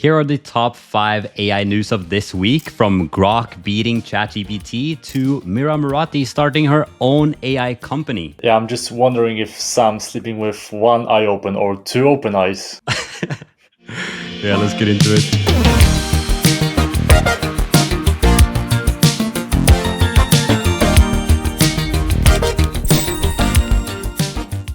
Here are the top 5 AI news of this week, from Grok beating ChatGPT to Murati starting her own AI company. Yeah, I'm just wondering if Sam's sleeping with one eye open or two open eyes. Yeah, let's get into it.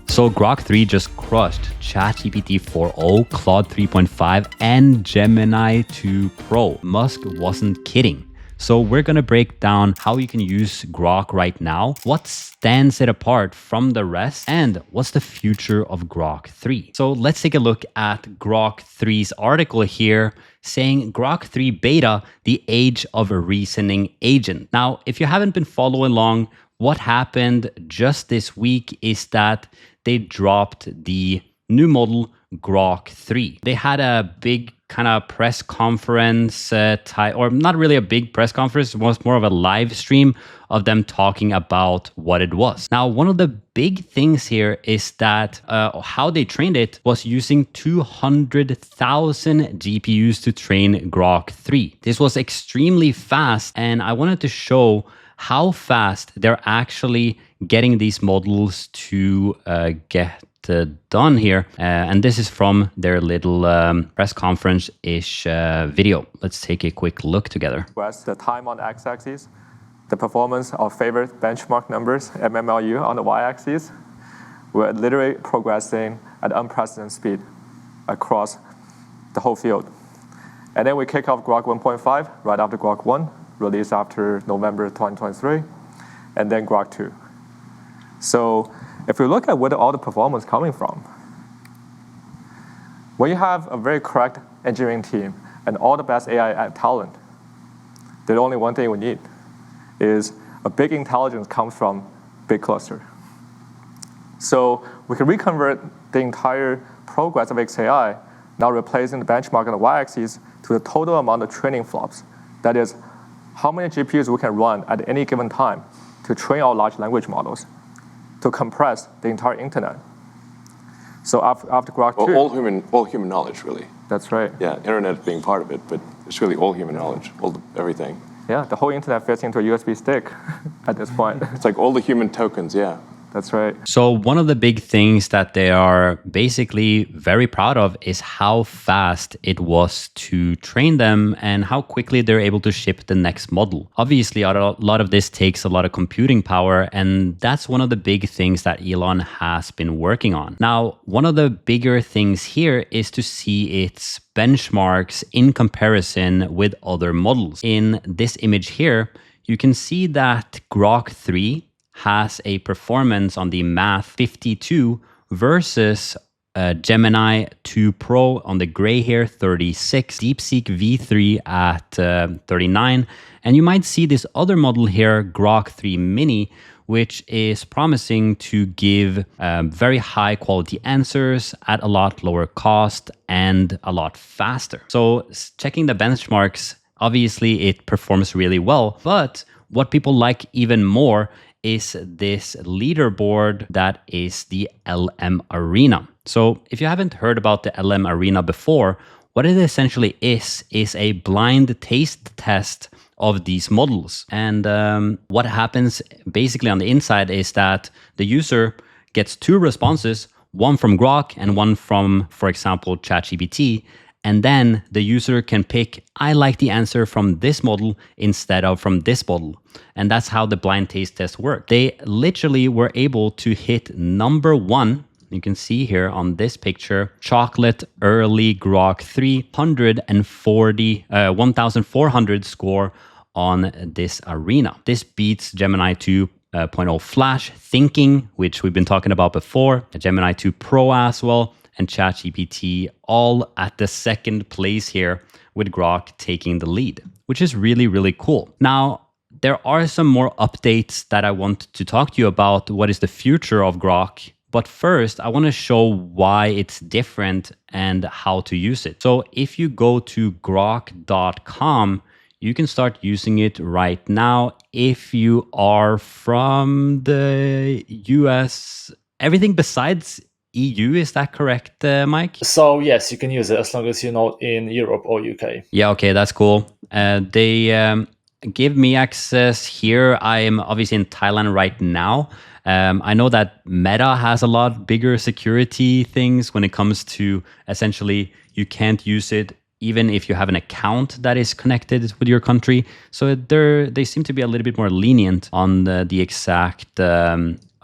So Grok 3 just crushed ChatGPT 4.0, Claude 3.5, and Gemini 2 Pro. Musk wasn't kidding. So we're going to break down how you can use Grok right now, what stands it apart from the rest, and what's the future of Grok 3. So let's take a look at Grok 3's article here saying Grok 3 beta, the age of a reasoning agent. Now, if you haven't been following along, what happened just this week is that they dropped the new model Grok 3. They had a big kind of press conference or not really a big press conference, it was more of a live stream of them talking about what it was. Now, one of the big things here is that how they trained it was using 200,000 GPUs to train Grok 3. This was extremely fast, and I wanted to show how fast they're actually getting these models to get done here. And this is from their little press conference-ish video. Let's take a quick look together. The time on the x-axis, the performance of favorite benchmark numbers, MMLU, on the y-axis. We're literally progressing at unprecedented speed across the whole field. And then we kick off Grok 1.5 right after Grok 1, released after November 2023, and then Grok 2. So if we look at where all the performance coming from, when you have a very correct engineering team and all the best AI talent, the only one thing we need is a big intelligence comes from big cluster. So we can reconvert the entire progress of XAI, now replacing the benchmark on the y-axis to the total amount of training flops. That is, how many GPUs we can run at any given time to train our large language models, to compress the entire internet. So after Grok 2... all human knowledge, really. That's right. Yeah, internet being part of it, but it's really all human knowledge, everything. Yeah, the whole internet fits into a USB stick at this point. It's like all the human tokens, yeah. That's right. So one of the big things that they are basically very proud of is how fast it was to train them and how quickly they're able to ship the next model. Obviously, a lot of this takes a lot of computing power, and that's one of the big things that Elon has been working on. Now, one of the bigger things here is to see its benchmarks in comparison with other models. In this image here, you can see that Grok 3 has a performance on the Math 52 versus Gemini 2 Pro on the gray hair 36, DeepSeek V3 at 39. And you might see this other model here, Grok 3 Mini, which is promising to give very high quality answers at a lot lower cost and a lot faster. So checking the benchmarks, obviously it performs really well, but what people like even more is this leaderboard that is the LM Arena. So if you haven't heard about the LM Arena before, what it essentially is a blind taste test of these models. And what happens basically on the inside is that the user gets 2 responses, one from Grok and one from, for example, ChatGPT. And then the user can pick, I like the answer from this model instead of from this model. And that's how the blind taste test worked. They literally were able to hit number 1. You can see here on this picture, chocolate early Grok 3, 1,400 score on this arena. This beats Gemini 2.0 Flash, Thinking, which we've been talking about before, Gemini 2 Pro as well, and ChatGPT all at the second place here, with Grok taking the lead, which is really, really cool. Now, there are some more updates that I want to talk to you about what is the future of Grok. But first, I want to show why it's different and how to use it. So if you go to grok.com, you can start using it right now. If you are from the US, everything besides EU. Is that correct, Mike? So yes, you can use it as long as you're not in Europe or UK. Yeah, okay, that's cool. They give me access here. I am obviously in Thailand right now. I know that Meta has a lot bigger security things when it comes to essentially you can't use it even if you have an account that is connected with your country. So they seem to be a little bit more lenient on the exact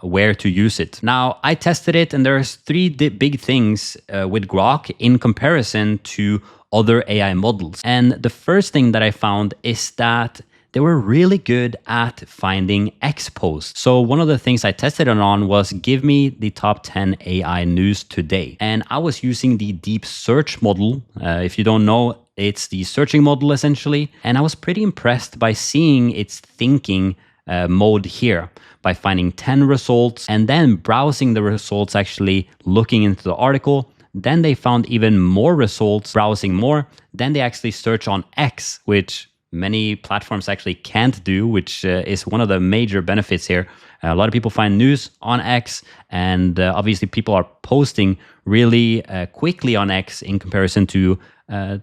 where to use it. Now, I tested it, and there's three big things with Grok in comparison to other AI models. And the first thing that I found is that they were really good at finding X posts. So one of the things I tested it on was give me the top 10 AI news today. And I was using the deep search model. If you don't know, it's the searching model essentially. And I was pretty impressed by seeing its thinking mode here, by finding 10 results and then browsing the results, actually looking into the article. Then they found even more results, browsing more. Then they actually search on X, which many platforms actually can't do, which is one of the major benefits here. A lot of people find news on X, and obviously people are posting really quickly on X in comparison to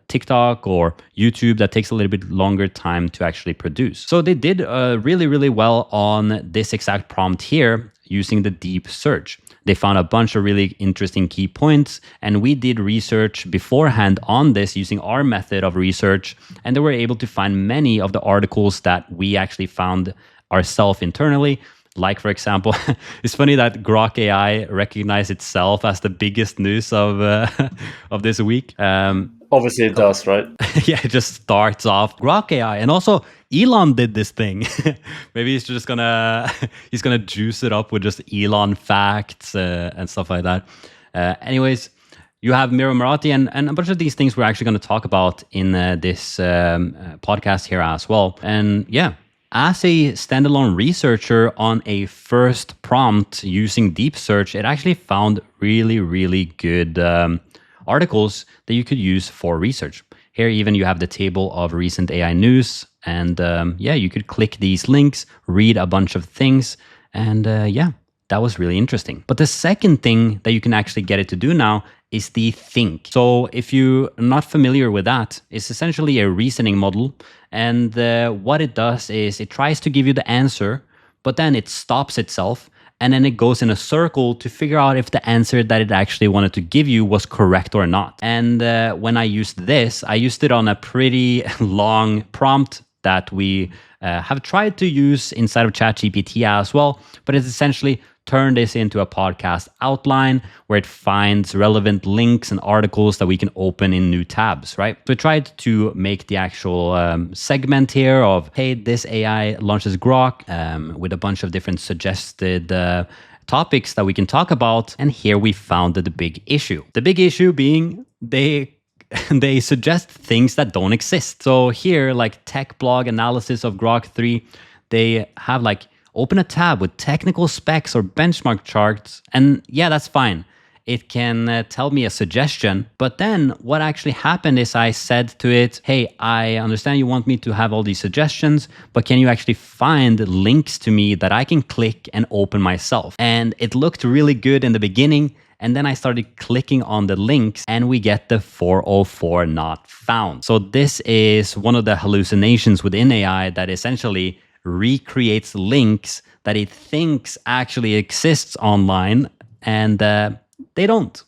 TikTok or YouTube that takes a little bit longer time to actually produce. So they did really, really well on this exact prompt here using the deep search. They found a bunch of really interesting key points, and we did research beforehand on this using our method of research, and they were able to find many of the articles that we actually found ourselves internally. Like, for example, it's funny that Grok AI recognized itself as the biggest news of this week. Obviously it does, right? Yeah, it just starts off Grok AI. And also Elon did this thing. Maybe he's just gonna juice it up with just Elon facts and stuff like that. Anyways, you have Murati and a bunch of these things we're actually going to talk about in this podcast here as well. And yeah, as a standalone researcher on a first prompt using deep search, it actually found really, really good articles that you could use for research. Here, even you have the table of recent AI news, and yeah, you could click these links, read a bunch of things, and yeah, that was really interesting. But the second thing that you can actually get it to do now is the think. So if you're not familiar with that, it's essentially a reasoning model, and what it does is it tries to give you the answer, but then it stops itself, and then it goes in a circle to figure out if the answer that it actually wanted to give you was correct or not. And when I used this, I used it on a pretty long prompt that we have tried to use inside of ChatGPT as well, but it's essentially turn this into a podcast outline where it finds relevant links and articles that we can open in new tabs, right? So I tried to make the actual segment here of, hey, this AI launches Grok with a bunch of different suggested topics that we can talk about. And here we found the big issue. The big issue being they suggest things that don't exist. So here, like tech blog analysis of Grok 3, they have like, open a tab with technical specs or benchmark charts, and yeah, that's fine. It can tell me a suggestion, but then what actually happened is I said to it, hey, I understand you want me to have all these suggestions, but can you actually find links to me that I can click and open myself? And it looked really good in the beginning, and then I started clicking on the links and we get the 404 not found. So this is one of the hallucinations within AI that essentially recreates links that it thinks actually exists online, and they don't.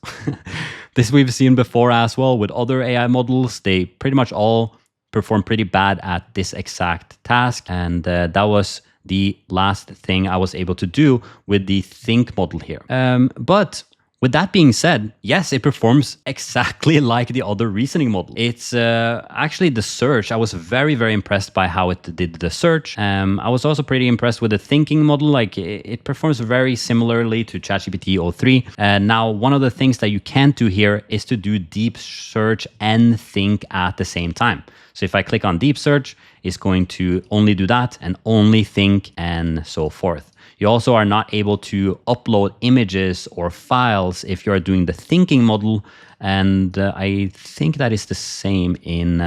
This we've seen before as well with other AI models. They pretty much all perform pretty bad at this exact task, and that was the last thing I was able to do with the think model here. But with that being said, yes, it performs exactly like the other reasoning model. It's actually the search. I was very, very impressed by how it did the search. I was also pretty impressed with the thinking model. Like it performs very similarly to ChatGPT o3. Now, one of the things that you can't do here is to do deep search and think at the same time. So if I click on deep search, it's going to only do that and only think and so forth. You also are not able to upload images or files if you're doing the thinking model. And I think that is the same in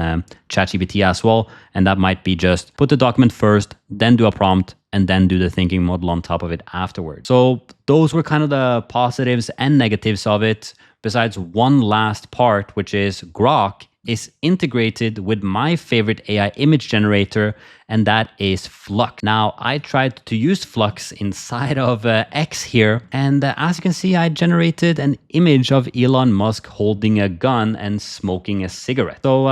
ChatGPT as well. And that might be just put the document first, then do a prompt, and then do the thinking model on top of it afterwards. So those were kind of the positives and negatives of it. Besides one last part, which is Grok is integrated with my favorite AI image generator, and that is Flux. Now, I tried to use Flux inside of X here, and as you can see, I generated an image of Elon Musk holding a gun and smoking a cigarette. So,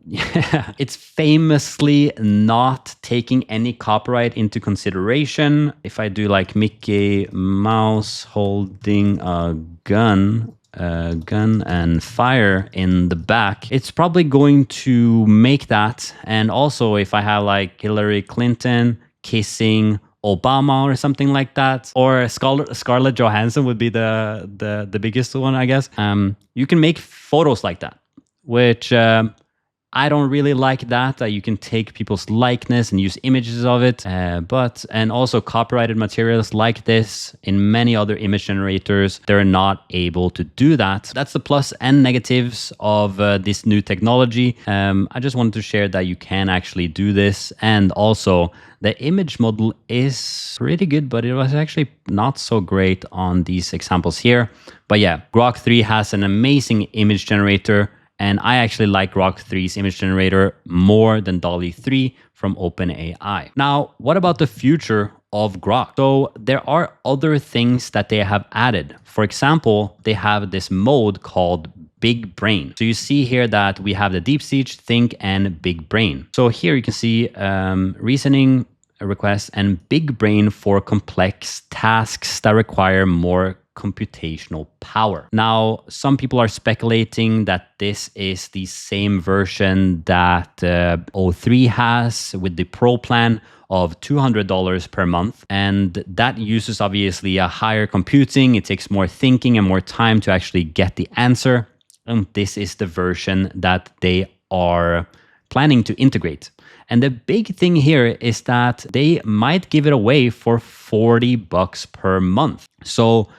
yeah, it's famously not taking any copyright into consideration. If I do like Mickey Mouse holding a gun and fire in the back, it's probably going to make that. And also if I have like Hillary Clinton kissing Obama or something like that, or Scarlett Johansson would be the biggest one, I guess. You can make photos like that, which I don't really like that you can take people's likeness and use images of it. And also copyrighted materials like this in many other image generators, they're not able to do that. That's the plus and negatives of this new technology. I just wanted to share that you can actually do this. And also the image model is pretty good, but it was actually not so great on these examples here. But yeah, Grok 3 has an amazing image generator. And I actually like Grok 3's image generator more than DALL-E 3 from OpenAI. Now, what about the future of Grok? So there are other things that they have added. For example, they have this mode called Big Brain. So you see here that we have the Deep Speech, Think, and Big Brain. So here you can see reasoning requests and Big Brain for complex tasks that require more computational power. Now, some people are speculating that this is the same version that O3 has with the Pro plan of $200 per month. And that uses obviously a higher computing. It takes more thinking and more time to actually get the answer. And this is the version that they are planning to integrate. And the big thing here is that they might give it away for $40 per month. So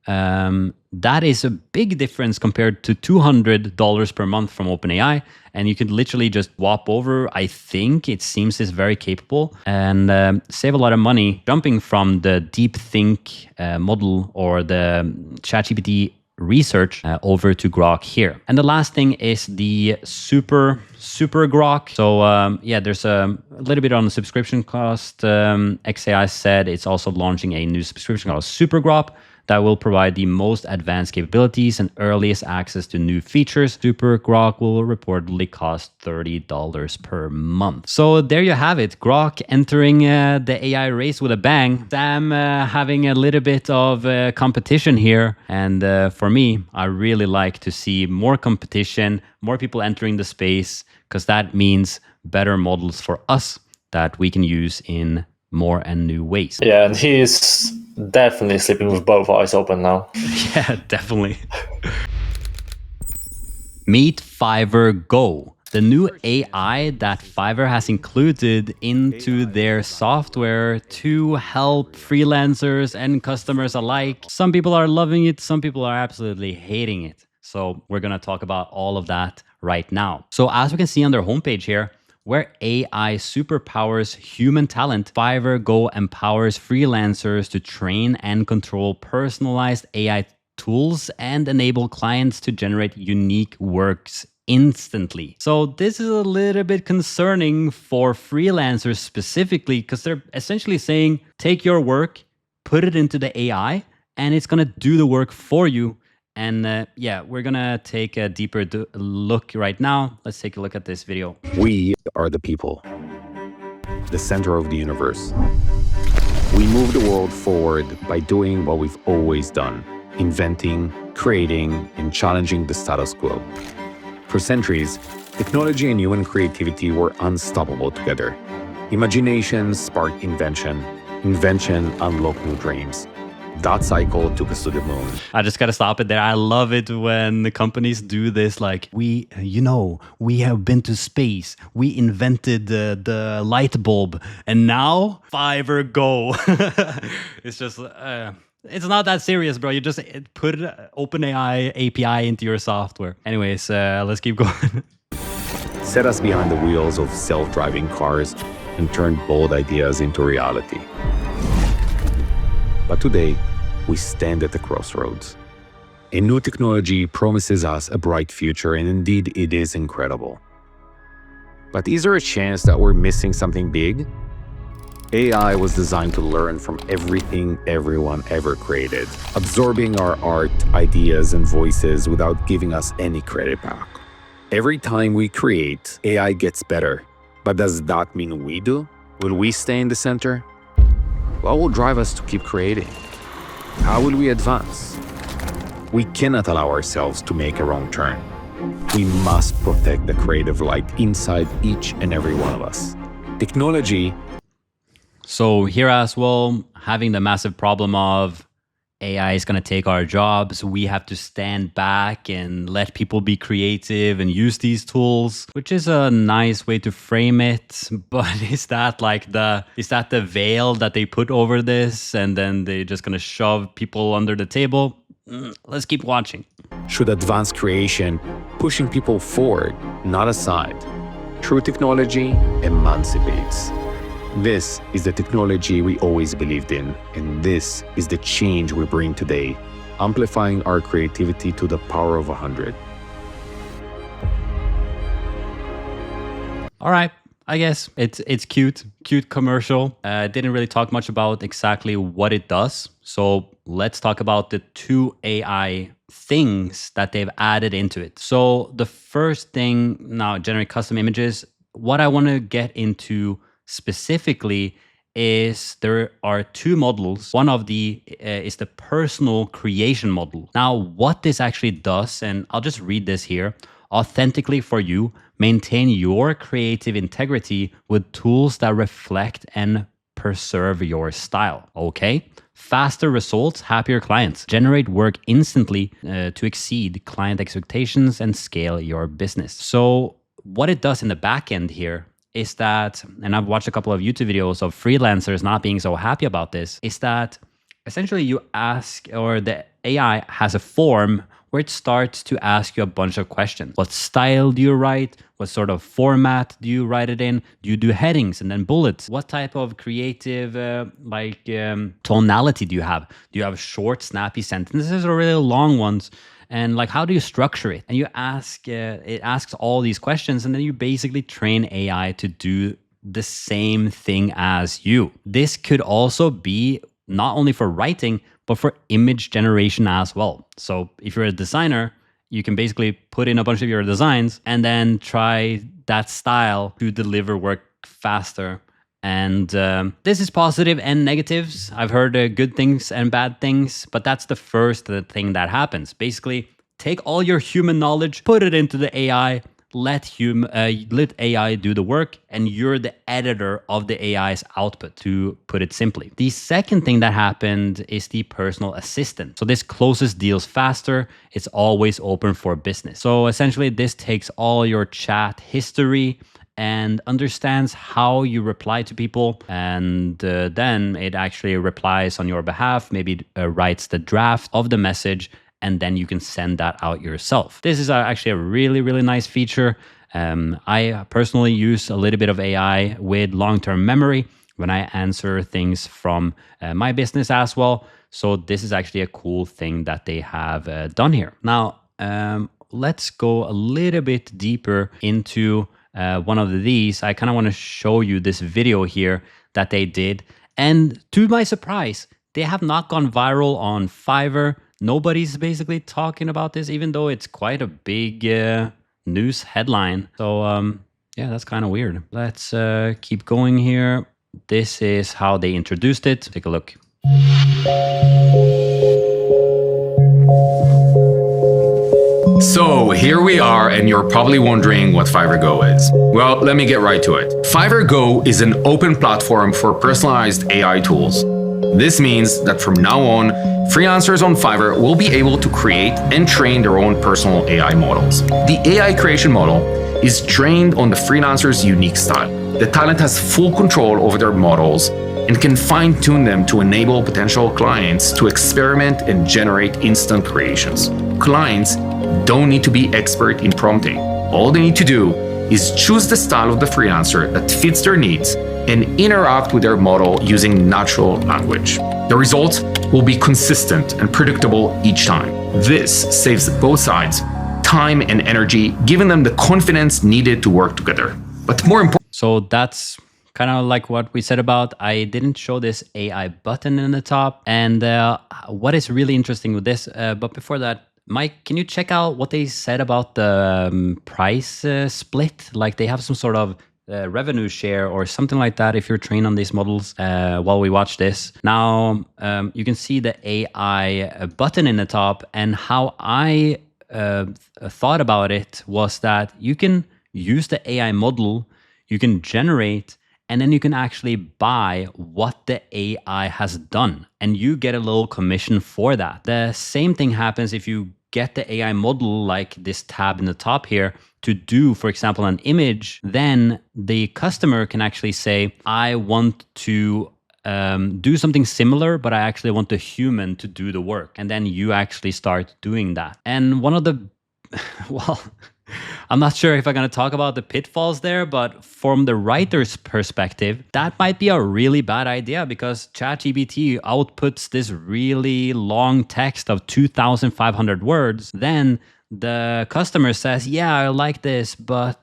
that is a big difference compared to $200 per month from OpenAI. And you could literally just swap over. I think it seems is very capable and save a lot of money jumping from the DeepThink model or the ChatGPT research over to Grok here. And the last thing is the super Grok. So yeah, there's a little bit on the subscription cost. XAI said it's also launching a new subscription called Super Grok that will provide the most advanced capabilities and earliest access to new features. Super Grok will reportedly cost $30 per month. So there you have it. Grok entering the AI race with a bang. Sam having a little bit of competition here. And for me, I really like to see more competition, more people entering the space, because that means better models for us that we can use in more and new ways. Yeah, and he is definitely sleeping with both eyes open now. Yeah, definitely. Meet Fiverr Go, the new AI that Fiverr has included into their software to help freelancers and customers alike. Some people are loving it, some people are absolutely hating it. So we're going to talk about all of that right now. So as we can see on their homepage here, where AI superpowers human talent, Fiverr Go empowers freelancers to train and control personalized AI tools and enable clients to generate unique works instantly. So this is a little bit concerning for freelancers specifically, because they're essentially saying, take your work, put it into the AI, and it's going to do the work for you. And yeah, we're going to take a deeper look right now. Let's take a look at this video. We are the people, the center of the universe. We move the world forward by doing what we've always done, inventing, creating, and challenging the status quo. For centuries, technology and human creativity were unstoppable together. Imagination sparked invention, invention unlocked new dreams. That cycle took us to the moon. I just gotta stop it there. I love it when the companies do this. Like, we have been to space. We invented the light bulb, and now Fiverr Go. It's just, it's not that serious, bro. You just put OpenAI API into your software. Anyways, let's keep going. Set us behind the wheels of self-driving cars and turned bold ideas into reality. But today, we stand at the crossroads. A new technology promises us a bright future, and indeed it is incredible. But is there a chance that we're missing something big? AI was designed to learn from everything everyone ever created, absorbing our art, ideas, and voices without giving us any credit back. Every time we create, AI gets better. But does that mean we do? Will we stay in the center? What will drive us to keep creating? How will we advance? We cannot allow ourselves to make a wrong turn. We must protect the creative light inside each and every one of us. Technology. So here as well, having the massive problem of AI is going to take our jobs. We have to stand back and let people be creative and use these tools, which is a nice way to frame it. But is that the veil that they put over this, and then they're just going to shove people under the table? Let's keep watching. Should advance creation, pushing people forward, not aside. True technology emancipates. This is the technology we always believed in, and this is the change we bring today, amplifying our creativity to the power of 100. All right, I guess it's cute commercial. Didn't really talk much about exactly what it does. So let's talk about the 2 AI things that they've added into it. So the first thing, now generate custom images. What I want to get into specifically is there are 2 models. One of the is the personal creation model. Now, what this actually does, and I'll just read this here: authentically for you, maintain your creative integrity with tools that reflect and preserve your style. Okay. Faster results, happier clients. Generate work instantly to exceed client expectations and scale your business. So what it does in the back end here is that, and I've watched a couple of YouTube videos of freelancers not being so happy about this, is that essentially you ask, or the AI has a form where it starts to ask you a bunch of questions. What style do you write? What sort of format do you write it in? Do you do headings and then bullets? What type of creative tonality do you have? Do you have short, snappy sentences or really long ones? And how do you structure it? And you ask, it asks all these questions, and then you basically train AI to do the same thing as you. This could also be not only for writing, but for image generation as well. So if you're a designer, you can basically put in a bunch of your designs and then try that style to deliver work faster. And this is positive and negatives. I've heard good things and bad things, but that's the first thing that happens. Basically, take all your human knowledge, put it into the AI, let AI do the work, and you're the editor of the AI's output, to put it simply. The second thing that happened is the personal assistant. So this closes deals faster. It's always open for business. So essentially, this takes all your chat history and understands how you reply to people, and then it actually replies on your behalf, maybe writes the draft of the message, and then you can send that out yourself. This is actually a really, really nice feature. I personally use a little bit of AI with long-term memory when I answer things from my business as well. So this is actually a cool thing that they have done here. Now, let's go a little bit deeper into one of these. I kind of want to show you this video here that they did. And to my surprise, they have not gone viral on Fiverr. Nobody's basically talking about this, even though it's quite a big news headline. So yeah, that's kind of weird. Let's keep going here. This is how they introduced it. Take a look. So here we are, and you're probably wondering what Fiverr Go is. Well, let me get right to it. Fiverr Go is an open platform for personalized AI tools. This means that from now on, freelancers on Fiverr will be able to create and train their own personal AI models. The AI creation model is trained on the freelancer's unique style. The talent has full control over their models and can fine-tune them to enable potential clients to experiment and generate instant creations. Clients don't need to be expert in prompting. All they need to do is choose the style of the freelancer that fits their needs and interact with their model using natural language. The result will be consistent and predictable each time. This saves both sides time and energy, giving them the confidence needed to work together. But more important, So that's kind of like what we said about, I didn't show this AI button in the top. And what is really interesting with this, but before that, Mike, can you check out what they said about the price split? Like they have some sort of revenue share or something like that if you're trained on these models while we watch this. Now, you can see the AI button in the top, and how I thought about it was that you can use the AI model, you can generate, and then you can actually buy what the AI has done, and you get a little commission for that. The same thing happens if you get the AI model, like this tab in the top here, to do, for example, an image. Then the customer can actually say, I want to do something similar, but I actually want the human to do the work. And then you actually start doing that. And one of the, well, I'm not sure if I'm going to talk about the pitfalls there, but from the writer's perspective, that might be a really bad idea, because ChatGPT outputs this really long text of 2,500 words. Then the customer says, yeah, I like this, but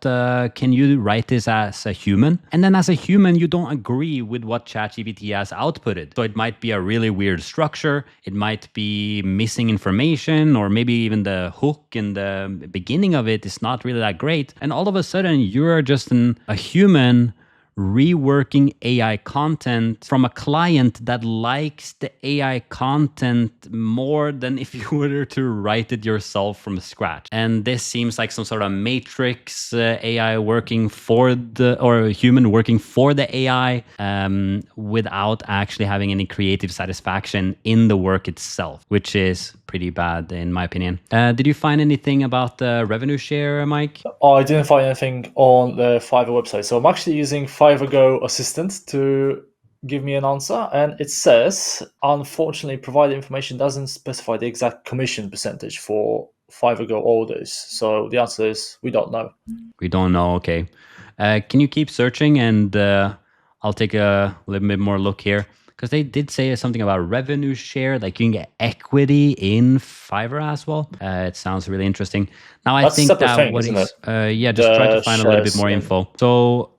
can you write this as a human? And then as a human, you don't agree with what ChatGPT has outputted. So it might be a really weird structure. It might be missing information, or maybe even the hook in the beginning of it is not really that great. And all of a sudden, you're just a human reworking AI content from a client that likes the AI content more than if you were to write it yourself from scratch. And this seems like some sort of matrix AI working for or a human working for the AI without actually having any creative satisfaction in the work itself, which is pretty bad in my opinion. Did you find anything about the revenue share, Mike? I didn't find anything on the Fiverr website. So I'm actually using Fiverr Go Assistant to give me an answer. And it says, unfortunately, provided information doesn't specify the exact commission percentage for Fiverr Go orders. So the answer is, we don't know. We don't know, okay. Can you keep searching, and I'll take a little bit more look here. Because they did say something about revenue share, like you can get equity in Fiverr as well. It sounds really interesting. Now, I think that thing, what isn't is, it? yeah, just try to find a little bit more info. So,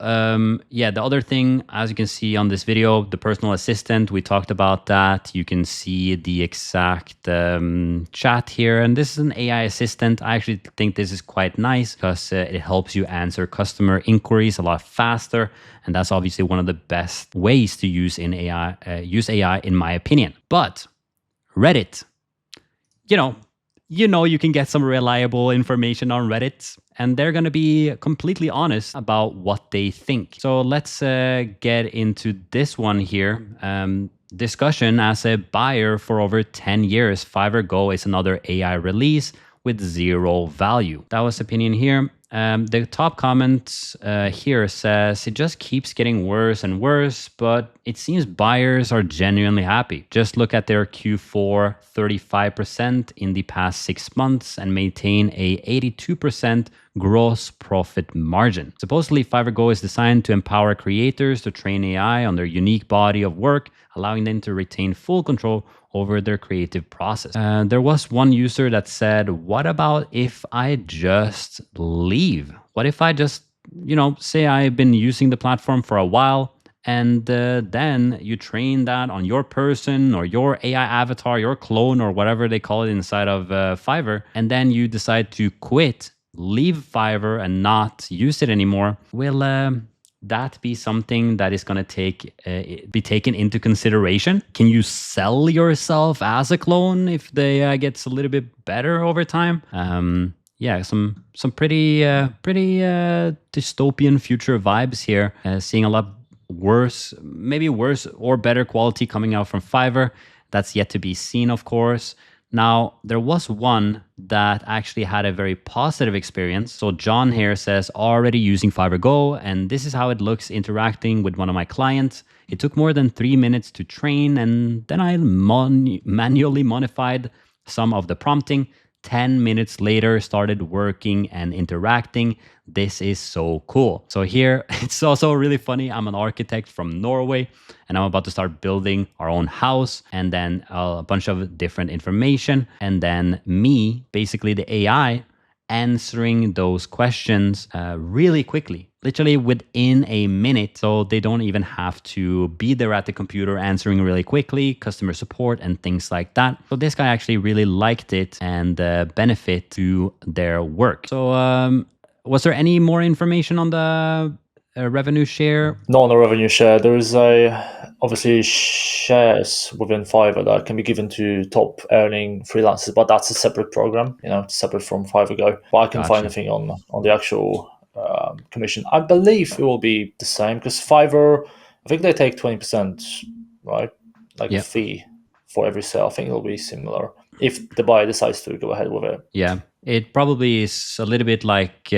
yeah, the other thing, as you can see on this video, the personal assistant, we talked about that. You can see the exact chat here. And this is an AI assistant. I actually think this is quite nice because it helps you answer customer inquiries a lot faster. And that's obviously one of the best ways to use AI in my opinion. But Reddit, you know you can get some reliable information on Reddit, and they're going to be completely honest about what they think. So let's get into this one here. Discussion: as a buyer for over 10 years, Fiverr Go is another AI release with zero value. That was opinion here. The top comment here says, it just keeps getting worse and worse, but it seems buyers are genuinely happy. Just look at their Q4 35% in the past 6 months and maintain a 82% gross profit margin. Supposedly, Fiverr Go is designed to empower creators to train AI on their unique body of work, allowing them to retain full control over their creative process. There was one user that said, what about if I just leave? What if I just, say I've been using the platform for a while, and then you train that on your person or your AI avatar, your clone, or whatever they call it inside of Fiverr, and then you decide to quit, leave Fiverr and not use it anymore? Will that be something that is going to be taken into consideration? Can you sell yourself as a clone if the AI gets a little bit better over time? Yeah, some pretty dystopian future vibes here. Seeing a lot worse, maybe worse or better quality coming out from Fiverr. That's yet to be seen, of course. Now, there was one that actually had a very positive experience. So John here says, already using Fiverr Go, and this is how it looks interacting with one of my clients. It took more than 3 minutes to train, and then I manually modified some of the prompting. 10 minutes later, started working and interacting. This is so cool. So here, it's also really funny. I'm an architect from Norway, and I'm about to start building our own house, and then a bunch of different information. And then me, basically the AI, answering those questions really quickly, literally within a minute. So they don't even have to be there at the computer answering really quickly, customer support and things like that. So this guy actually really liked it and benefit to their work. So was there any more information on the revenue share? Not on the revenue share. There is obviously shares within Fiverr that can be given to top earning freelancers, but that's a separate program, separate from Fiverr Go. But I can find anything on the actual commission. I believe it will be the same because Fiverr, I think they take 20%, right? A fee for every sale. I think it'll be similar if the buyer decides to go ahead with it. Yeah. It probably is a little bit like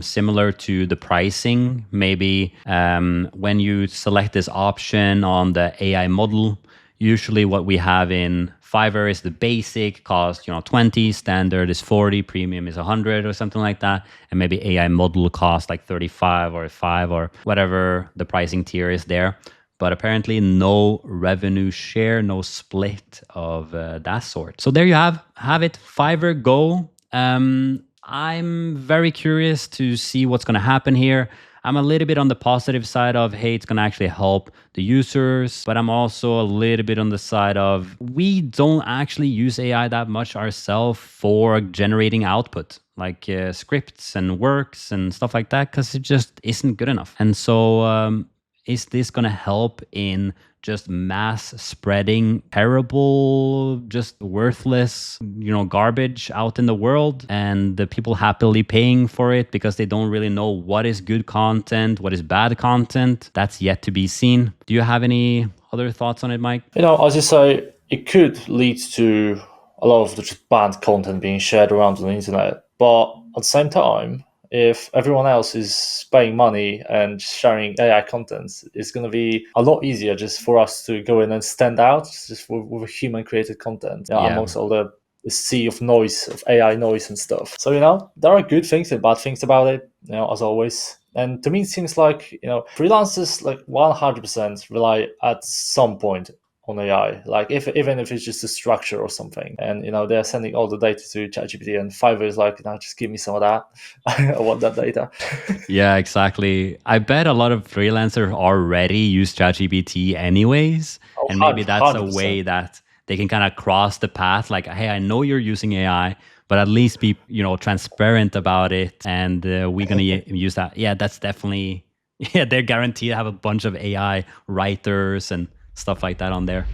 similar to the pricing. Maybe when you select this option on the AI model, usually what we have in Fiverr is the basic cost, 20, standard is 40, premium is 100 or something like that. And maybe AI model cost like 35 or 5 or whatever the pricing tier is there. But apparently no revenue share, no split of that sort. So there you have it, Fiverr Go. I'm very curious to see what's going to happen here. I'm a little bit on the positive side of, hey, it's going to actually help the users. But I'm also a little bit on the side of, we don't actually use AI that much ourselves for generating output, like scripts and works and stuff like that, because it just isn't good enough. And so is this going to help in just mass spreading terrible, just worthless, garbage out in the world, and the people happily paying for it because they don't really know what is good content, what is bad content? That's yet to be seen. Do you have any other thoughts on it, Mike? As you say, it could lead to a lot of the just banned content being shared around on the internet. But at the same time, if everyone else is paying money and sharing AI content, it's going to be a lot easier just for us to go in and stand out just with human created content amongst all the sea of noise, of AI noise and stuff. So, there are good things and bad things about it, as always. And to me, it seems like, freelancers 100% rely at some point on AI, even if it's just a structure or something, and they're sending all the data to ChatGPT, and Fiverr is like, just give me some of that. I want that data. Yeah, exactly. I bet a lot of freelancers already use ChatGPT anyways, and maybe that's 100%. A way that they can kind of cross the path. Like, hey, I know you're using AI, but at least be transparent about it, and we're gonna use that. Yeah, that's definitely. Yeah, they're guaranteed to have a bunch of AI writers and stuff like that on there.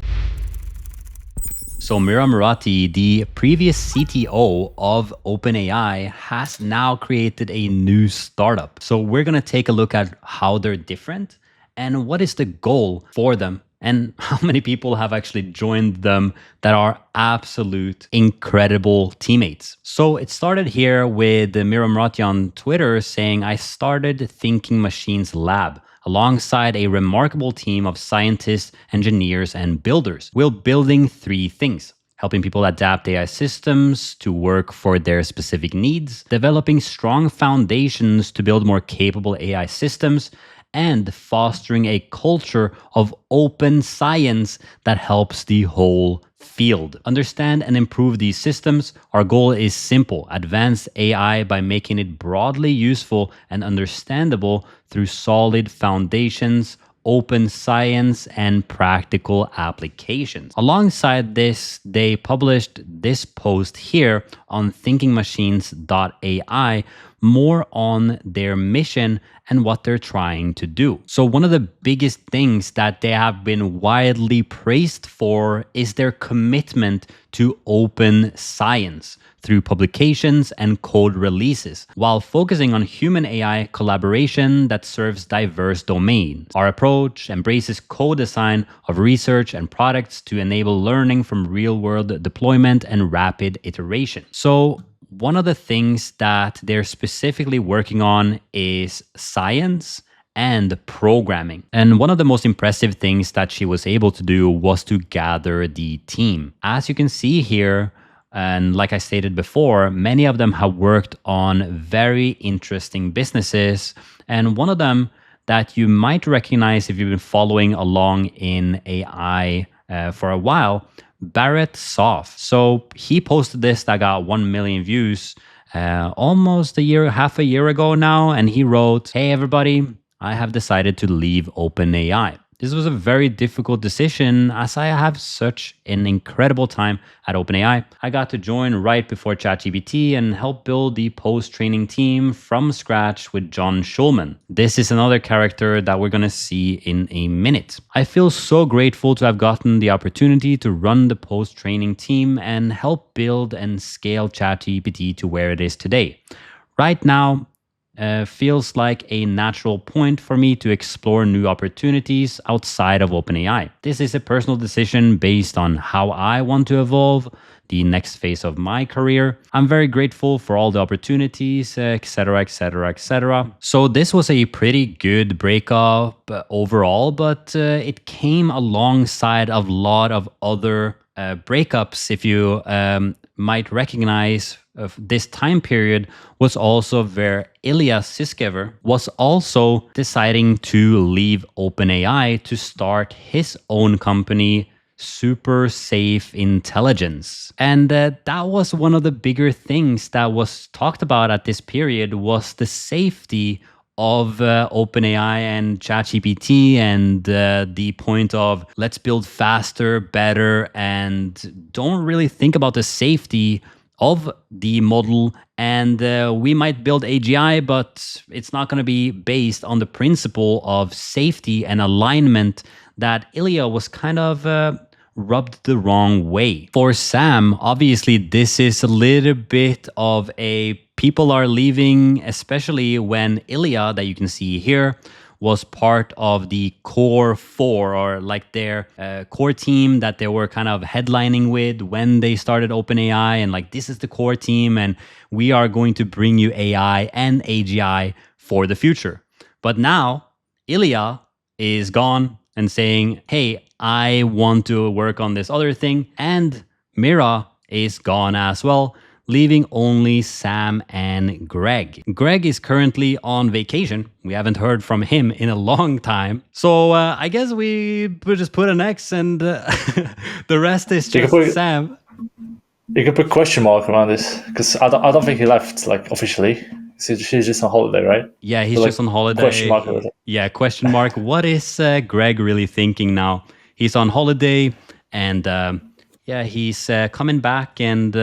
So Mira Murati, the previous CTO of OpenAI, has now created a new startup. So we're going to take a look at how they're different and what is the goal for them and how many people have actually joined them that are absolute incredible teammates. So it started here with Mira Murati on Twitter saying, I started Thinking Machines Lab alongside a remarkable team of scientists, engineers, and builders. We're building 3 things: helping people adapt AI systems to work for their specific needs, developing strong foundations to build more capable AI systems, and fostering a culture of open science that helps the whole field. Understand and improve these systems. Our goal is simple: advance AI by making it broadly useful and understandable through solid foundations, open science, and practical applications. Alongside this, they published this post here on thinkingmachines.ai, more on their mission and what they're trying to do. So one of the biggest things that they have been widely praised for is their commitment to open science through publications and code releases, while focusing on human AI collaboration that serves diverse domains. Our approach embraces co-design of research and products to enable learning from real-world deployment and rapid iteration. So one of the things that they're specifically working on is science and programming. And one of the most impressive things that she was able to do was to gather the team. As you can see here, and like I stated before, many of them have worked on very interesting businesses. And one of them that you might recognize if you've been following along in AI for a while, Barrett Soft. So he posted this that got 1 million views almost half a year ago now. And he wrote, "Hey everybody, I have decided to leave OpenAI. This was a very difficult decision as I have such an incredible time at OpenAI. I got to join right before ChatGPT and help build the post-training team from scratch with John Schulman. This is another character that we're going to see in a minute. I feel so grateful to have gotten the opportunity to run the post-training team and help build and scale ChatGPT to where it is today. Right now, feels like a natural point for me to explore new opportunities outside of OpenAI. This is a personal decision based on how I want to evolve the next phase of my career. I'm very grateful for all the opportunities, etc., etc., etc." So this was a pretty good breakup overall, but it came alongside a lot of other breakups. If you might recognize of this time period was also where Ilya Sutskever was also deciding to leave OpenAI to start his own company, Super Safe Intelligence. And that was one of the bigger things that was talked about at this period was the safety of OpenAI and ChatGPT and the point of let's build faster, better, and don't really think about the safety of the model. And we might build AGI, but it's not going to be based on the principle of safety and alignment that Ilya was kind of rubbed the wrong way. For Sam, obviously, this is a little bit of a people are leaving, especially when Ilya, that you can see here, was part of the core four, or like their core team that they were kind of headlining with when they started OpenAI, and like this is the core team and we are going to bring you AI and AGI for the future. But now Ilya is gone and saying, hey, I want to work on this other thing, and Mira is gone as well, leaving only Sam and Greg. Greg is currently on vacation. We haven't heard from him in a long time. So I guess we just put an X and the rest is just Sam. You can put question mark around this because I don't think he left like officially. She's just on holiday, right? Yeah, he's so, just on holiday. Question mark. Yeah, question mark. What is Greg really thinking now? He's on holiday and yeah, he's coming back and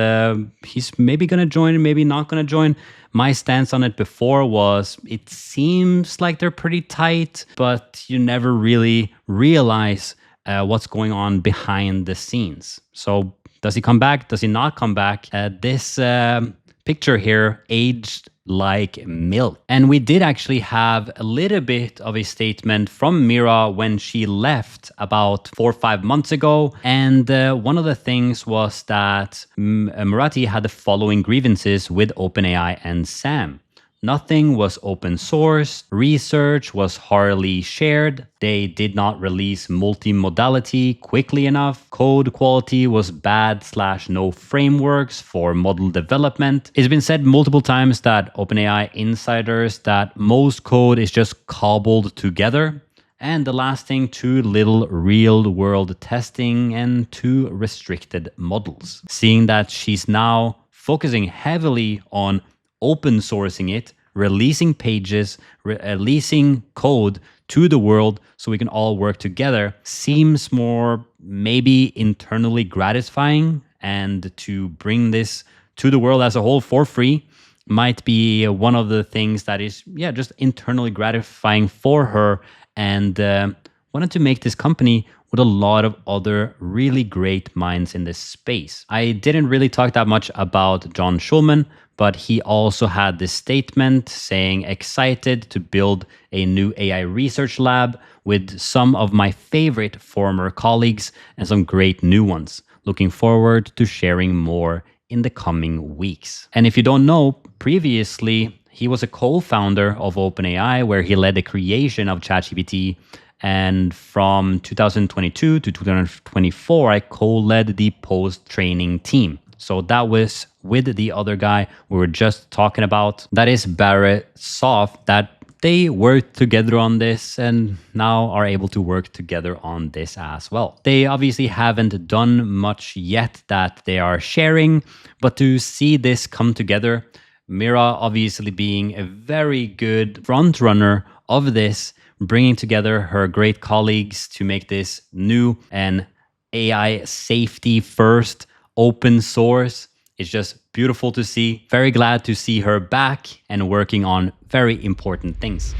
he's maybe going to join, maybe not going to join. My stance on it before was it seems like they're pretty tight, but you never really realize what's going on behind the scenes. So does he come back? Does he not come back? This picture here aged like milk. And we did actually have a little bit of a statement from Mira when she left about 4 or 5 months ago. And one of the things was that Murati had the following grievances with OpenAI and Sam. Nothing was open source, research was hardly shared, they did not release multimodality quickly enough, code quality was bad/no frameworks for model development. It's been said multiple times that OpenAI insiders that most code is just cobbled together. And the last thing, too little real-world testing and too restricted models. Seeing that she's now focusing heavily on open sourcing it, releasing pages, releasing code to the world so we can all work together seems more maybe internally gratifying, and to bring this to the world as a whole for free might be one of the things that is, just internally gratifying for her, and wanted to make this company with a lot of other really great minds in this space. I didn't really talk that much about John Schulman, but he also had this statement saying, excited to build a new AI research lab with some of my favorite former colleagues and some great new ones. Looking forward to sharing more in the coming weeks. And if you don't know, previously, he was a co-founder of OpenAI, where he led the creation of ChatGPT. And from 2022 to 2024, I co-led the post-training team. So that was with the other guy we were just talking about. That is Barrett Soft, that they worked together on this and now are able to work together on this as well. They obviously haven't done much yet that they are sharing, but to see this come together, Mira obviously being a very good front runner of this, bringing together her great colleagues to make this new and AI safety first open source. It's just beautiful to see. Very glad to see her back and working on very important things.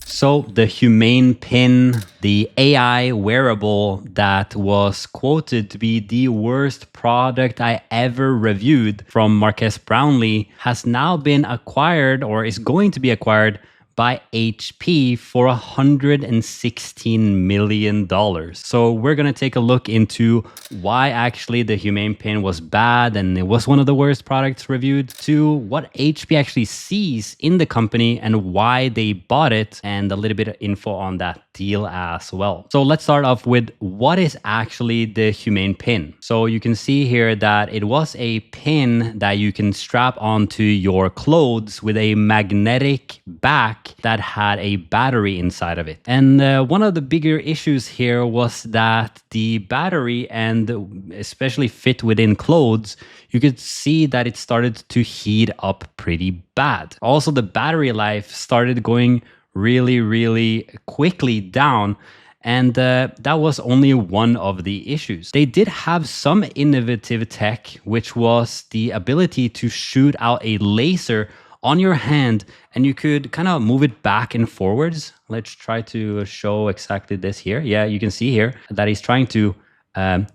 So the Humane pin, the AI wearable that was quoted to be the worst product I ever reviewed from Marques Brownlee, has now been acquired, or is going to be acquired, by HP for $116 million. So we're going to take a look into why actually the Humane pin was bad and it was one of the worst products reviewed, to what HP actually sees in the company and why they bought it, and a little bit of info on that deal as well. So let's start off with what is actually the Humane pin. So you can see here that it was a pin that you can strap onto your clothes with a magnetic back that had a battery inside of it. And one of the bigger issues here was that the battery, and especially fit within clothes, you could see that it started to heat up pretty bad. Also, the battery life started going really quickly down. And that was only one of the issues. They did have some innovative tech, which was the ability to shoot out a laser on your hand, and you could kind of move it back and forwards. Let's try to show exactly this here. Yeah, you can see here that he's trying to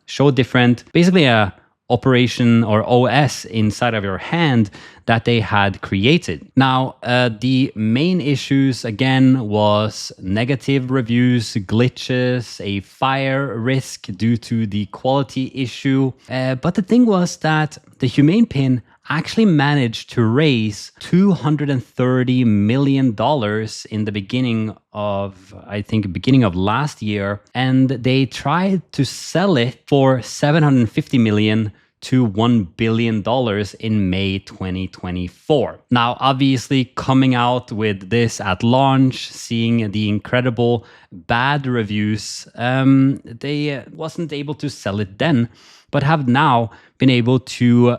show different, basically a operation or OS inside of your hand that they had created. Now, the main issues again was negative reviews, glitches, a fire risk due to the quality issue. But the thing was that the Humane pin actually managed to raise $230 million in the beginning of last year. And they tried to sell it for $750 million to $1 billion in May 2024. Now, obviously, coming out with this at launch, seeing the incredible bad reviews, they wasn't able to sell it then, but have now been able to,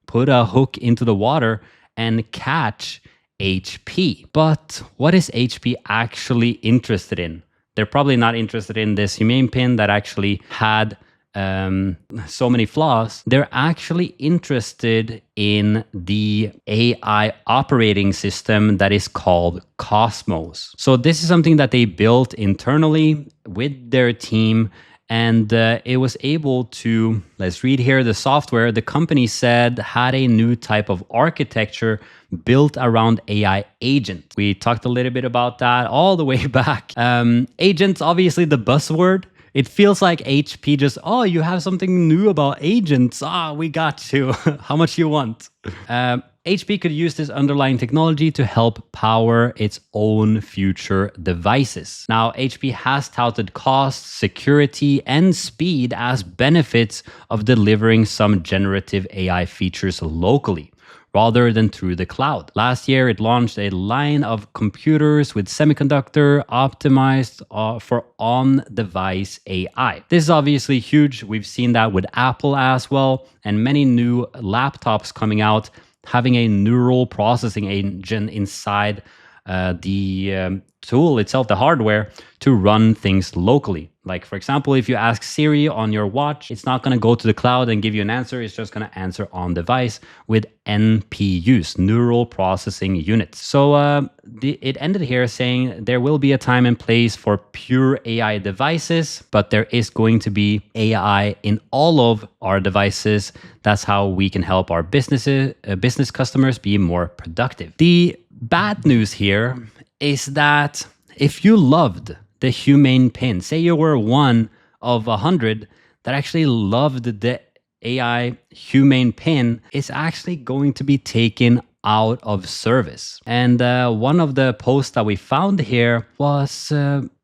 put a hook into the water and catch HP. But what is HP actually interested in? They're probably not interested in this Humane pin that actually had so many flaws. They're actually interested in the AI operating system that is called Cosmos. So this is something that they built internally with their team, and it was able to, let's read here, the software, the company said, had a new type of architecture built around AI agent. We talked a little bit about that all the way back. Agents, obviously the buzzword. It feels like HP just, oh, you have something new about agents. We got you. How much you want? HP could use this underlying technology to help power its own future devices. Now, HP has touted cost, security, and speed as benefits of delivering some generative AI features locally, rather than through the cloud. Last year, it launched a line of computers with semiconductor optimized for on-device AI. This is obviously huge. We've seen that with Apple as well, and many new laptops coming out having a neural processing engine inside the tool itself, the hardware, to run things locally. Like, for example, if you ask Siri on your watch, it's not going to go to the cloud and give you an answer. It's just going to answer on device with NPUs, neural processing units. So it ended here saying there will be a time and place for pure AI devices, but there is going to be AI in all of our devices. That's how we can help our business customers be more productive. The bad news here is that if you loved the Humane pin, say you were one of 100 that actually loved the AI Humane pin, it's actually going to be taken out of service. And one of the posts that we found here was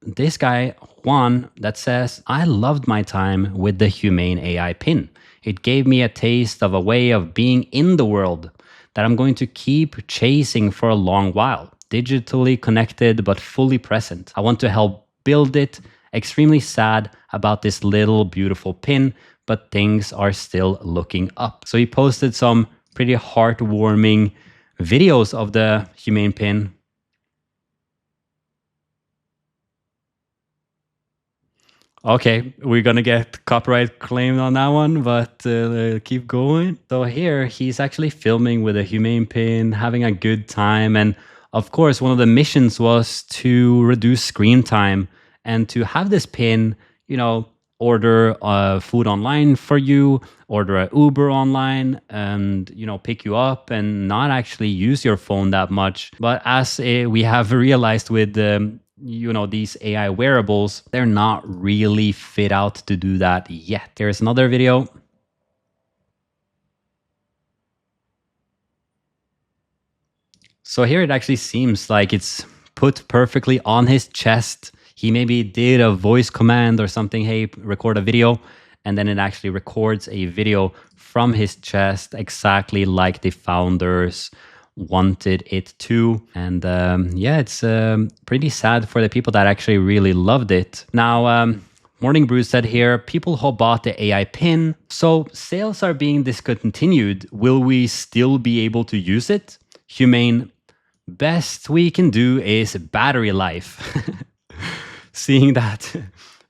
this guy, Juan, that says, I loved my time with the Humane AI pin. It gave me a taste of a way of being in the world that I'm going to keep chasing for a long while. Digitally connected, but fully present. I want to help build it. Extremely sad about this little beautiful pin, but things are still looking up. So he posted some pretty heartwarming videos of the Humane pin. Okay, we're gonna get copyright claimed on that one, but keep going. So here he's actually filming with a Humane pin, having a good time. And of course, one of the missions was to reduce screen time and to have this pin, order food online for you, order an Uber online, and pick you up and not actually use your phone that much. But as we have realized with these AI wearables, they're not really fit out to do that yet. There's another video. So here it actually seems like it's put perfectly on his chest. He maybe did a voice command or something, hey, record a video, and then it actually records a video from his chest exactly like the founders wanted it to. And it's pretty sad for the people that actually really loved it. Now, Morning Brew said here, people who bought the AI pin, so sales are being discontinued. Will we still be able to use it? Humane, best we can do is battery life. Seeing that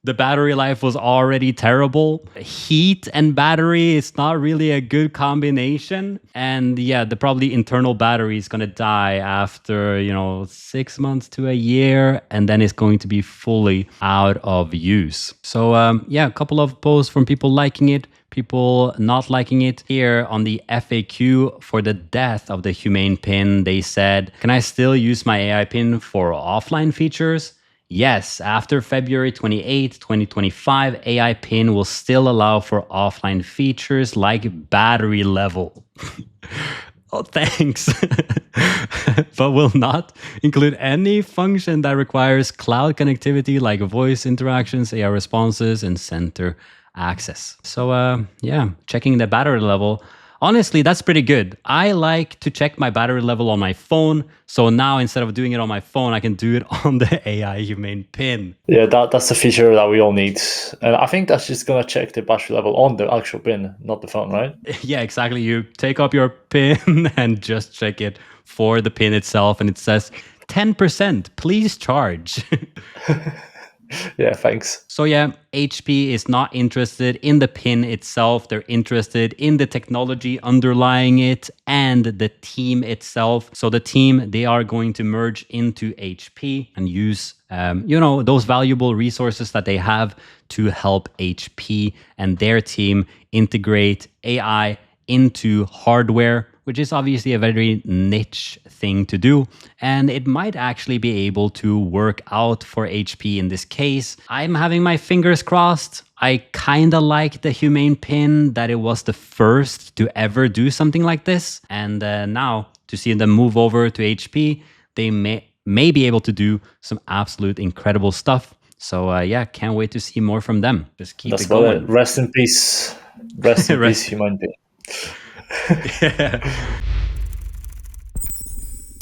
the battery life was already terrible. Heat and battery is not really a good combination. And yeah, the probably internal battery is going to die after, 6 months to a year, and then it's going to be fully out of use. So a couple of posts from people liking it, people not liking it. Here on the FAQ for the death of the Humane pin, they said, can I still use my AI pin for offline features? Yes, after February 28, 2025, AI pin will still allow for offline features like battery level. Oh, thanks. But will not include any function that requires cloud connectivity like voice interactions, AI responses, and center access. So checking the battery level. Honestly, that's pretty good. I like to check my battery level on my phone. So now instead of doing it on my phone, I can do it on the AI Humane pin. Yeah, that's a feature that we all need. And I think that's just going to check the battery level on the actual pin, not the phone, right? Yeah, exactly. You take up your pin and just check it for the pin itself. And it says 10%, please charge. Yeah, thanks. So yeah, HP is not interested in the pin itself. They're interested in the technology underlying it and the team itself. So the team, they are going to merge into HP and use, those valuable resources that they have to help HP and their team integrate AI into hardware, which is obviously a very niche thing to do. And it might actually be able to work out for HP in this case. I'm having my fingers crossed. I kind of like the Humane pin, that it was the first to ever do something like this. And now to see them move over to HP, they may be able to do some absolute incredible stuff. So can't wait to see more from them. Just keep it going. Rest in peace. Rest in peace, Humane pin. Yeah.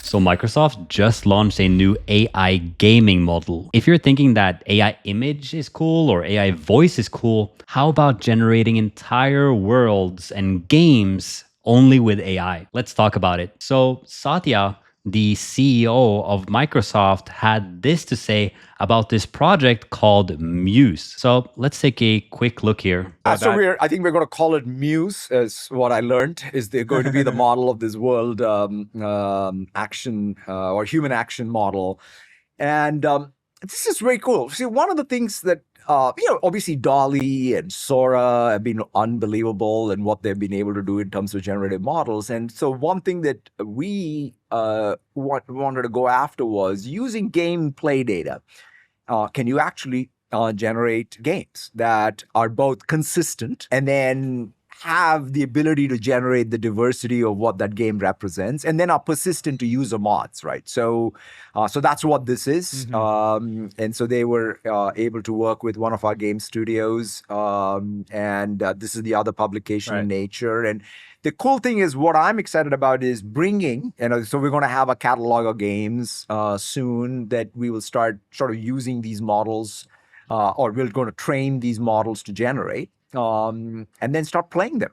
So Microsoft just launched a new AI gaming model. If you're thinking that AI image is cool or AI voice is cool, how about generating entire worlds and games only with AI? Let's talk about it. So Satya, the CEO of Microsoft had this to say about this project called Muse. So let's take a quick look here. So I think we're going to call it Muse, is what I learned, is they're going to be the model of this world action or human action model. And this is very cool. See, one of the things that, obviously DALL-E and Sora have been unbelievable in what they've been able to do in terms of generative models. And so one thing that we wanted to go after was using gameplay data. Can you actually generate games that are both consistent and then have the ability to generate the diversity of what that game represents, and then are persistent to user mods, right? So that's what this is. And so they were able to work with one of our game studios, and this is the other publication in Nature. And the cool thing is, what I'm excited about is bringing, so we're going to have a catalog of games soon that we will start sort of using these models, or we're going to train these models to generate. And then start playing them.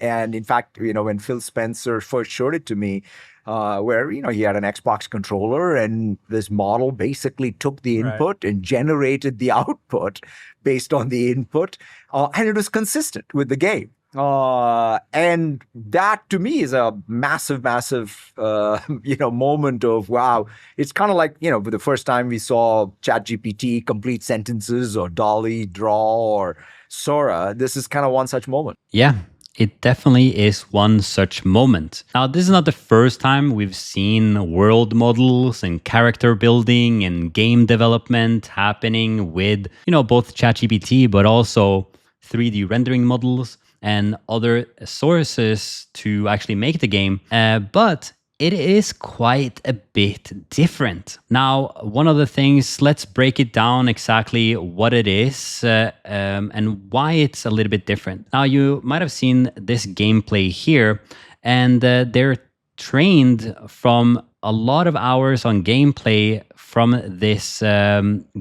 And in fact, when Phil Spencer first showed it to me, where, he had an Xbox controller and this model basically took the input and generated the output based on the input. And it was consistent with the game. And that to me is a massive, moment of wow. It's kind of like, for the first time we saw ChatGPT complete sentences, or DALL-E draw, or Sora. This is kind of one such moment. Yeah, it definitely is one such moment. Now, this is not the first time we've seen world models and character building and game development happening with, both ChatGPT, but also 3D rendering models and other sources to actually make the game. But it is quite a bit different. Now, one of the things, let's break it down exactly what it is and why it's a little bit different. Now, you might have seen this gameplay here, and they're trained from a lot of hours on gameplay from this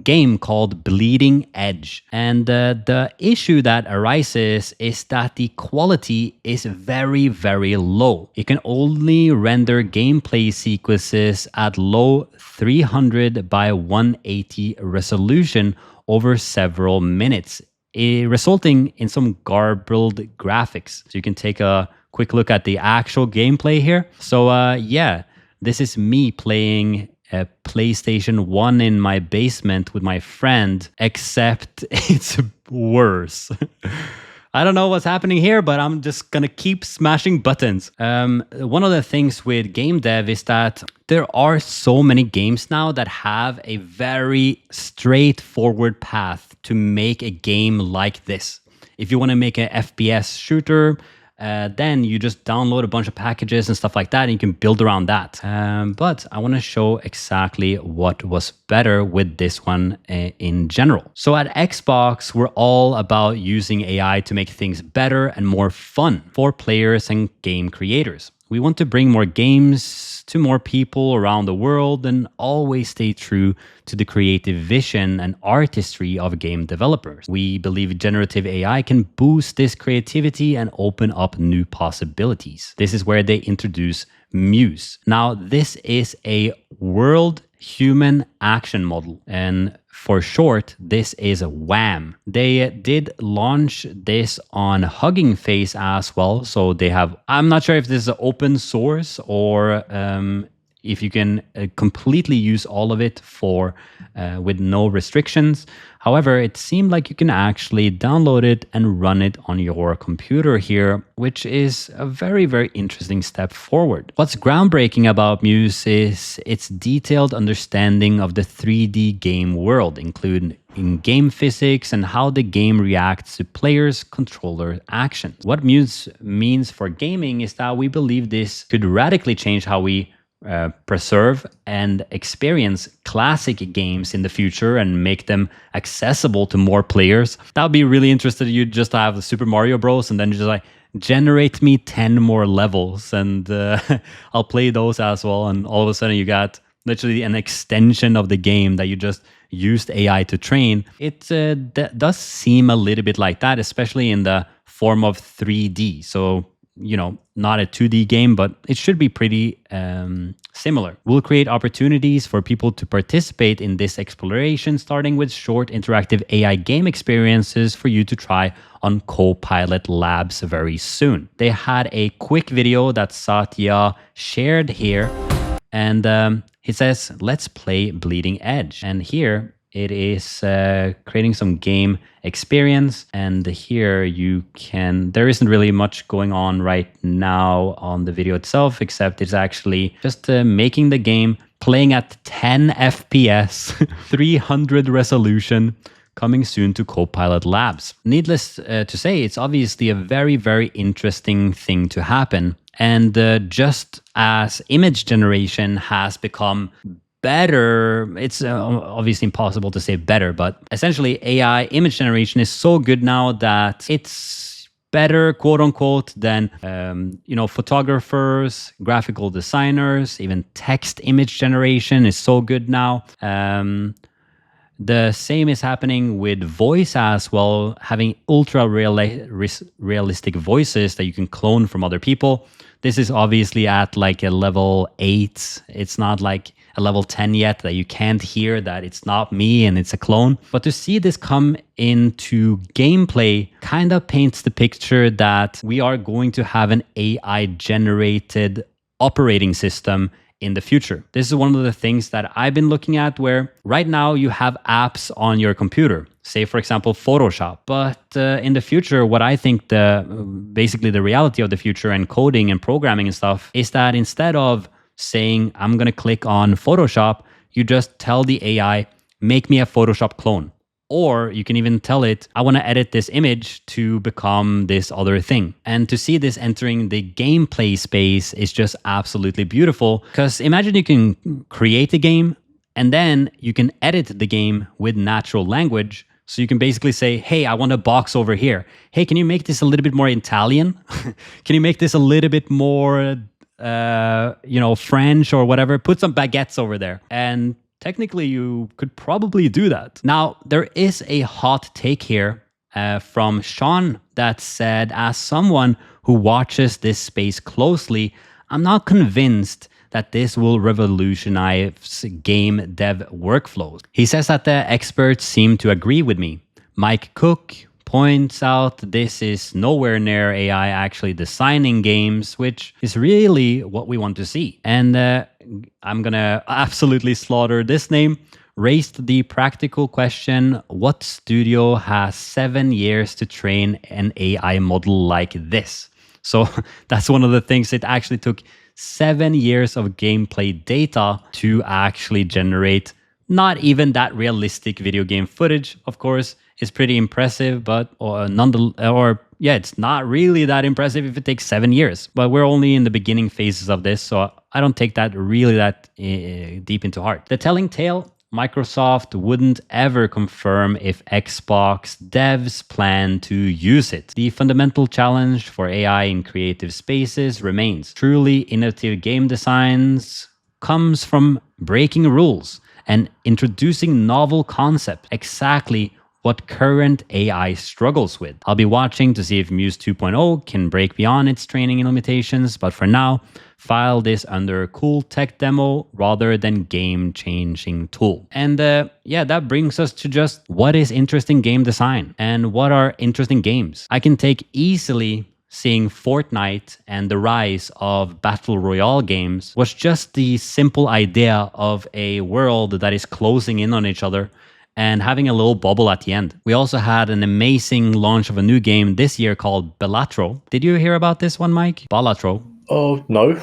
game called Bleeding Edge. And the issue that arises is that the quality is very, very low. It can only render gameplay sequences at low 300 by 180 resolution over several minutes, resulting in some garbled graphics. So you can take a quick look at the actual gameplay here. So yeah, this is me playing a PlayStation 1 in my basement with my friend, except it's worse. I don't know what's happening here, but I'm just gonna keep smashing buttons. One of the things with game dev is that there are so many games now that have a very straightforward path to make a game like this. If you want to make an FPS shooter, then you just download a bunch of packages and stuff like that, and you can build around that. But I want to show exactly what was better with this one in general. So at Xbox, we're all about using AI to make things better and more fun for players and game creators. We want to bring more games to more people around the world and always stay true to the creative vision and artistry of game developers. We believe generative AI can boost this creativity and open up new possibilities. This is where they introduce Muse. Now, this is a world human action model, and for short, this is a WHAM. They did launch this on Hugging Face as well. So they have, I'm not sure if this is open source or if you can completely use all of it for with no restrictions. However, it seemed like you can actually download it and run it on your computer here, which is a very, very interesting step forward. What's groundbreaking about Muse is its detailed understanding of the 3D game world, including in-game physics and how the game reacts to players' controller actions. What Muse means for gaming is that we believe this could radically change how we preserve and experience classic games in the future and make them accessible to more players. That would be really interesting. You just have the Super Mario Bros. And then just like generate me 10 more levels and I'll play those as well. And all of a sudden you got literally an extension of the game that you just used AI to train. It does seem a little bit like that, especially in the form of 3D. So not a 2D game, but it should be pretty similar. We'll create opportunities for people to participate in this exploration, starting with short interactive AI game experiences for you to try on Copilot Labs very soon. They had a quick video that Satya shared here, and he says, let's play Bleeding Edge. And here it is creating some game experience. And here there isn't really much going on right now on the video itself, except it's actually just making the game, playing at 10 FPS, 300 resolution, coming soon to Copilot Labs. Needless to say, it's obviously a very, very interesting thing to happen. And just as image generation has become better, it's obviously impossible to say better, but essentially AI image generation is so good now that it's better, quote unquote, than photographers, graphical designers, even text image generation is so good now. The same is happening with voice as well, having ultra realistic voices that you can clone from other people. This is obviously at like a level 8. It's not like a level 10 yet that you can't hear that it's not me and it's a clone. But to see this come into gameplay kind of paints the picture that we are going to have an AI generated operating system in the future. This is one of the things that I've been looking at, where right now you have apps on your computer, say for example Photoshop, but in the future, what I think basically the reality of the future and coding and programming and stuff is that instead of saying I'm going to click on Photoshop, you just tell the AI, make me a Photoshop clone. Or you can even tell it, I want to edit this image to become this other thing. And to see this entering the gameplay space is just absolutely beautiful. Because imagine you can create a game and then you can edit the game with natural language. So you can basically say, hey, I want a box over here. Hey, can you make this a little bit more Italian? Can you make this a little bit more, French or whatever? Put some baguettes over there. And technically, you could probably do that. Now, there is a hot take here from Sean that said, as someone who watches this space closely, I'm not convinced that this will revolutionize game dev workflows. He says that the experts seem to agree with me. Mike Cook points out this is nowhere near AI actually designing games, which is really what we want to see. And I'm gonna absolutely slaughter this name. Raised the practical question, what studio has 7 years to train an AI model like this? So that's one of the things. It actually took 7 years of gameplay data to actually generate not even that realistic video game footage. Of course, it's pretty impressive, but it's not really that impressive if it takes 7 years. But we're only in the beginning phases of this, so I don't take that really that deep into heart. The telling tale, Microsoft wouldn't ever confirm if Xbox devs plan to use it. The fundamental challenge for AI in creative spaces remains. Truly innovative game designs comes from breaking rules and introducing novel concepts, exactly what current AI struggles with. I'll be watching to see if Muse 2.0 can break beyond its training limitations, but for now, file this under cool tech demo rather than game-changing tool. And that brings us to just what is interesting game design and what are interesting games. I can take easily seeing Fortnite and the rise of battle royale games was just the simple idea of a world that is closing in on each other and having a little bubble at the end. We also had an amazing launch of a new game this year called Balatro. Did you hear about this one, Mike? Balatro. Oh, no.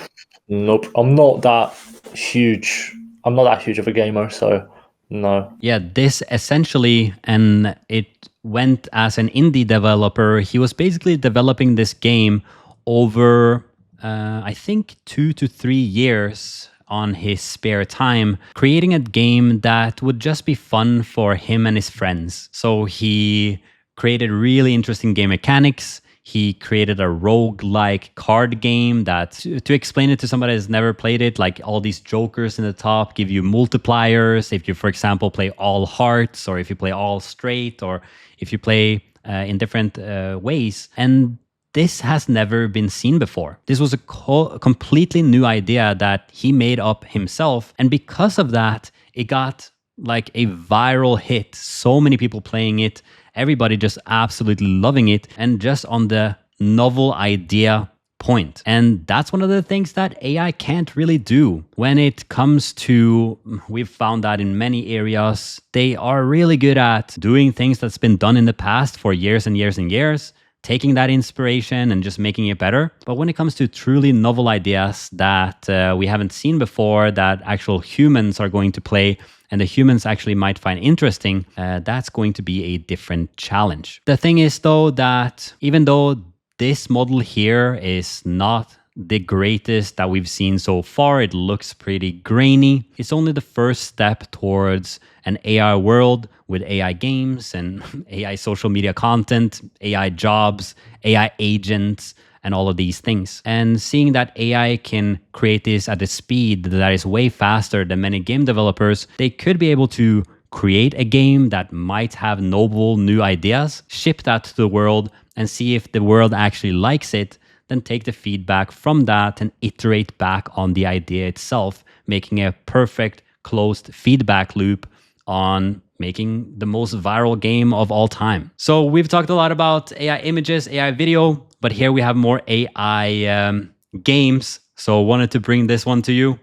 Nope. I'm not that huge of a gamer, so no. Yeah, this essentially, and it went as an indie developer. He was basically developing this game over, I think, 2 to 3 years on his spare time, creating a game that would just be fun for him and his friends. So he created really interesting game mechanics. He created a roguelike card game that, to explain it to somebody that's never played it, like all these jokers in the top give you multipliers. If you, for example, play all hearts, or if you play all straight, or if you play in different ways. And this has never been seen before. This was a completely new idea that he made up himself. And because of that, it got like a viral hit. So many people playing it, everybody just absolutely loving it, and just on the novel idea point. And that's one of the things that AI can't really do. When it comes to, we've found that in many areas, they are really good at doing things that's been done in the past for years and years and years, taking that inspiration and just making it better. But when it comes to truly novel ideas that we haven't seen before, that actual humans are going to play and the humans actually might find interesting, that's going to be a different challenge. The thing is though, that even though this model here is not the greatest that we've seen so far, it looks pretty grainy, it's only the first step towards an AI world with AI games and AI social media content, AI jobs, AI agents, and all of these things. And seeing that AI can create this at a speed that is way faster than many game developers, they could be able to create a game that might have novel new ideas, ship that to the world, and see if the world actually likes it, then take the feedback from that and iterate back on the idea itself, making a perfect closed feedback loop on making the most viral game of all time. So we've talked a lot about AI images, AI video, but here we have more AI games. So wanted to bring this one to you.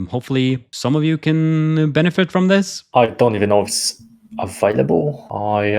Hopefully some of you can benefit from this. I don't even know if it's available. I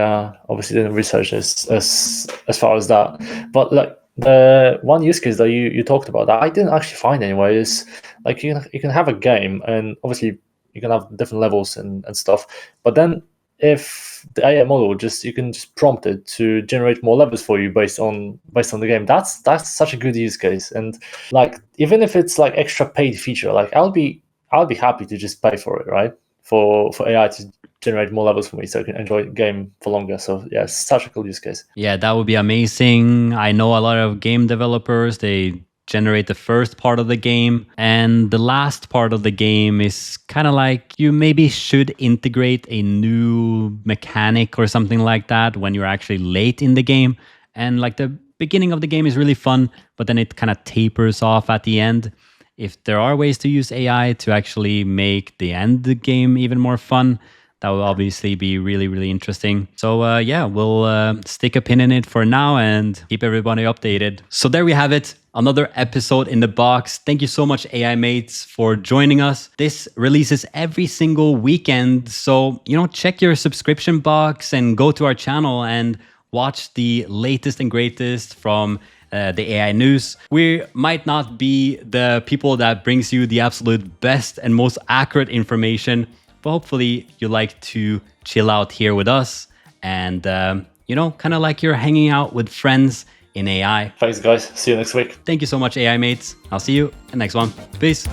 obviously didn't research this as far as that. But like the one use case that you talked about that I didn't actually find anywhere is like you can have a game, and obviously you can have different levels and stuff. But then if the AI model you can just prompt it to generate more levels for you based on the game. That's such a good use case. And like even if it's like extra paid feature, like I'll be happy to just pay for it, right? For AI to generate more levels for me so I can enjoy the game for longer. So yeah, it's such a cool use case. Yeah, that would be amazing. I know a lot of game developers, they generate the first part of the game, and the last part of the game is kind of like you maybe should integrate a new mechanic or something like that when you're actually late in the game. And like the beginning of the game is really fun, but then it kind of tapers off at the end. If there are ways to use AI to actually make the end of the game even more fun, that will obviously be really, really interesting. So yeah, we'll stick a pin in it for now and keep everybody updated. So there we have it. Another episode in the box. Thank you so much, AI mates, for joining us. This releases every single weekend. So, check your subscription box and go to our channel and watch the latest and greatest from the AI news. We might not be the people that brings you the absolute best and most accurate information, but hopefully you like to chill out here with us and, kind of like you're hanging out with friends in AI. Thanks, guys. See you next week. Thank you so much, AI mates. I'll see you in the next one. Peace.